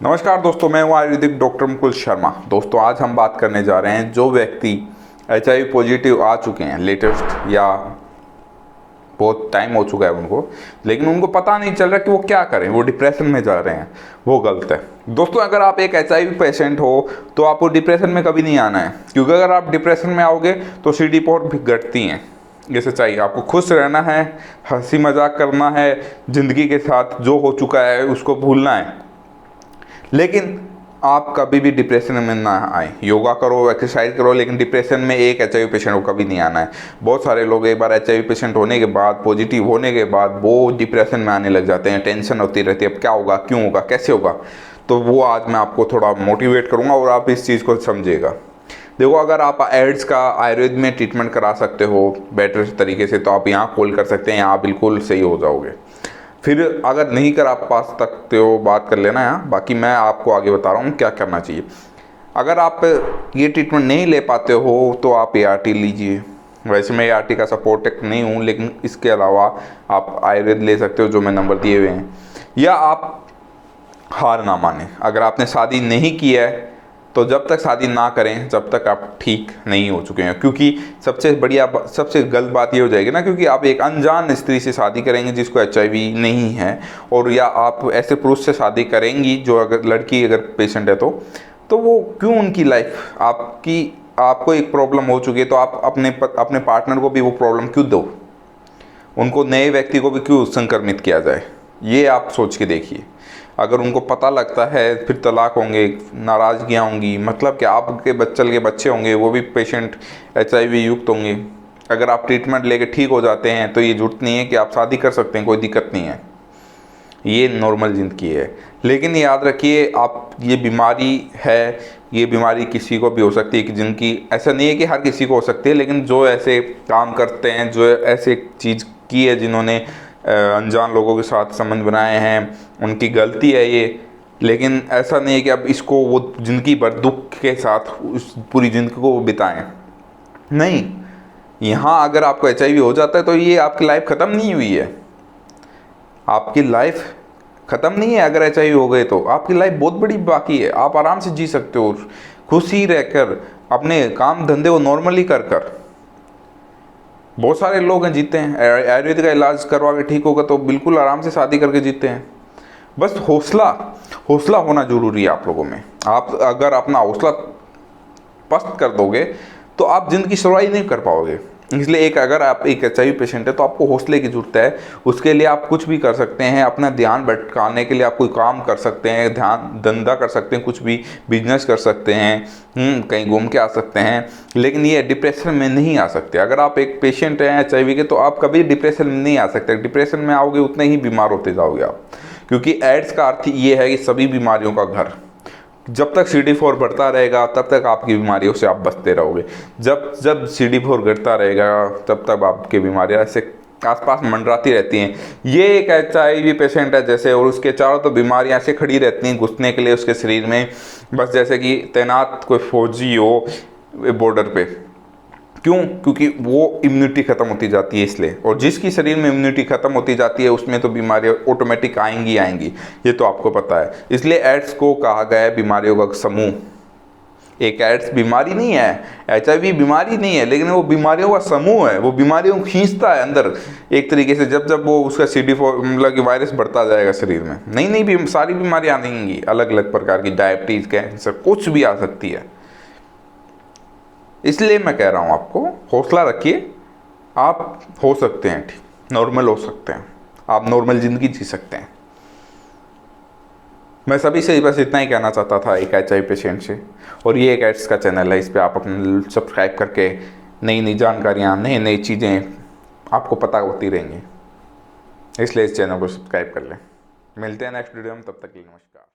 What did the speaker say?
नमस्कार दोस्तों, मैं हूँ आयुर्वेदिक डॉक्टर मुकुल शर्मा। दोस्तों आज हम बात करने जा रहे हैं जो व्यक्ति HIV पॉजिटिव आ चुके हैं लेटेस्ट या बहुत टाइम हो चुका है उनको, लेकिन उनको पता नहीं चल रहा कि वो क्या करें, वो डिप्रेशन में जा रहे हैं, वो गलत है। दोस्तों अगर आप एक HIV पेशेंट हो तो आपको डिप्रेशन में कभी नहीं आना है, क्योंकि अगर आप डिप्रेशन में आओगे तो CD4 भी घटती हैं। ये सच्चाई, आपको खुश रहना है, हंसी मजाक करना है, ज़िंदगी के साथ जो हो चुका है उसको भूलना है, लेकिन आप कभी भी डिप्रेशन में ना आए। योगा करो, एक्सरसाइज करो, लेकिन डिप्रेशन में एक HIV पेशेंट को कभी नहीं आना है। बहुत सारे लोग एक बार HIV पेशेंट होने के बाद, पॉजिटिव होने के बाद वो डिप्रेशन में आने लग जाते हैं। टेंशन होती रहती है, अब क्या होगा, क्यों होगा, कैसे होगा। तो वो आज मैं आपको थोड़ा मोटिवेट करूँगा और आप इस चीज़ को समझिएगा। देखो, अगर आप एड्स का आयुर्वेद में ट्रीटमेंट करा सकते हो बेटर तरीके से तो आप यहाँ कॉल कर सकते हैं, यहाँ बिल्कुल सही हो जाओगे। फिर अगर नहीं कर आप पास सकते हो, बात कर लेना यहाँ। बाकी मैं आपको आगे बता रहा हूँ क्या करना चाहिए। अगर आप ये ट्रीटमेंट नहीं ले पाते हो तो आप ART लीजिए। वैसे मैं ART का सपोर्ट नहीं हूँ, लेकिन इसके अलावा आप आयुर्वेद ले सकते हो जो मैं नंबर दिए हुए हैं। या आप हार ना माने, अगर आपने शादी नहीं की है तो जब तक शादी ना करें जब तक आप ठीक नहीं हो चुके हैं, क्योंकि सबसे गलत बात ये हो जाएगी ना, क्योंकि आप एक अनजान स्त्री से शादी करेंगे जिसको HIV नहीं है, और या आप ऐसे पुरुष से शादी करेंगी जो अगर लड़की अगर पेशेंट है तो वो क्यों, उनकी लाइफ आपको एक प्रॉब्लम हो चुकी है तो आप अपने पार्टनर को भी वो प्रॉब्लम क्यों दो, उनको नए व्यक्ति को भी क्यों संक्रमित किया जाए। ये आप सोच के देखिए। अगर उनको पता लगता है फिर तलाक होंगे, नाराज़गियाँ होंगी, मतलब कि आपके बच्चे बच्चे होंगे वो भी पेशेंट HIV युक्त होंगे। अगर आप ट्रीटमेंट लेके ठीक हो जाते हैं तो ये जरूरत नहीं है कि आप शादी कर सकते हैं, कोई दिक्कत नहीं है, ये नॉर्मल ज़िंदगी है। लेकिन याद रखिए, आप ये बीमारी है, ये बीमारी किसी को भी हो सकती है, कि जिनकी, ऐसा नहीं है कि हर किसी को हो सकती है, लेकिन जो ऐसे काम करते हैं, जो ऐसे चीज़ की है, जिन्होंने अनजान लोगों के साथ संबंध बनाए हैं, उनकी गलती है ये। लेकिन ऐसा नहीं है कि अब इसको वो ज़िंदगी भर दुख के साथ उस पूरी ज़िंदगी को बिताएं। नहीं, यहाँ अगर आपको HIV हो जाता है तो ये आपकी लाइफ ख़त्म नहीं हुई है। आपकी लाइफ ख़त्म नहीं है। अगर HIV हो गए तो आपकी लाइफ बहुत बड़ी बाकी है, आप आराम से जी सकते हो, खुशी रहकर, अपने काम धंधे को नॉर्मली कर। बहुत सारे लोग हैं जीते हैं, आयुर्वेद का इलाज करवा के ठीक होगा तो बिल्कुल आराम से शादी करके जीते हैं। बस हौसला होना जरूरी है आप लोगों में। आप अगर अपना हौसला पस्त कर दोगे तो आप ज़िंदगी सर्वाइव नहीं कर पाओगे। इसलिए अगर आप एक HIV पेशेंट है तो आपको हौसले की ज़रूरत है। उसके लिए आप कुछ भी कर सकते हैं, अपना ध्यान भटकाने के लिए आप कोई काम कर सकते हैं, ध्यान धंधा कर सकते हैं, कुछ भी बिजनेस कर सकते हैं, कहीं घूम के आ सकते हैं, लेकिन ये डिप्रेशन में नहीं आ सकते। अगर आप एक पेशेंट हैं HIV के तो आप कभी डिप्रेशन में नहीं आ सकते। डिप्रेशन में आओगे उतने ही बीमार होते जाओगे आप, क्योंकि एड्स का अर्थ ये है कि सभी बीमारियों का घर। जब तक CD4 बढ़ता रहेगा तब तक आपकी बीमारियों से आप बचते रहोगे। जब CD4 घटता रहेगा तब तक आपकी बीमारियां ऐसे आसपास मंडराती रहती हैं। ये एक HIV पेशेंट है जैसे, और उसके चारों तो बीमारियां ऐसे खड़ी रहती हैं घुसने के लिए उसके शरीर में, बस जैसे कि तैनात कोई फौजी हो बॉर्डर पे। क्यों? क्योंकि वो इम्यूनिटी ख़त्म होती जाती है इसलिए, और जिसकी शरीर में इम्यूनिटी ख़त्म होती जाती है उसमें तो बीमारियाँ ऑटोमेटिक आएंगी, ये तो आपको पता है। इसलिए एड्स को कहा गया है बीमारियों का समूह। एक एड्स बीमारी नहीं है, HIV बीमारी नहीं है, लेकिन वो बीमारियों का समूह है। वो बीमारियों को खींचता है अंदर एक तरीके से। जब वो उसका CD4 मतलब कि वायरस बढ़ता जाएगा शरीर में, नई सारी बीमारियाँ आएंगी, अलग अलग प्रकार की, डायबिटीज़, कैंसर, कुछ भी आ सकती है। इसलिए मैं कह रहा हूँ आपको हौसला रखिए, आप हो सकते हैं ठीक, नॉर्मल हो सकते हैं, आप नॉर्मल ज़िंदगी जी सकते हैं। मैं सभी से बस इतना ही कहना चाहता था, एक HIV पेशेंट से। और ये एक एड्स का चैनल है, इस पर आप अपने सब्सक्राइब करके नई जानकारियाँ, नई चीज़ें आपको पता होती रहेंगी। इसलिए इस चैनल को सब्सक्राइब कर लें। मिलते हैं नेक्स्ट वीडियो में, तब तक के लिए नमस्कार।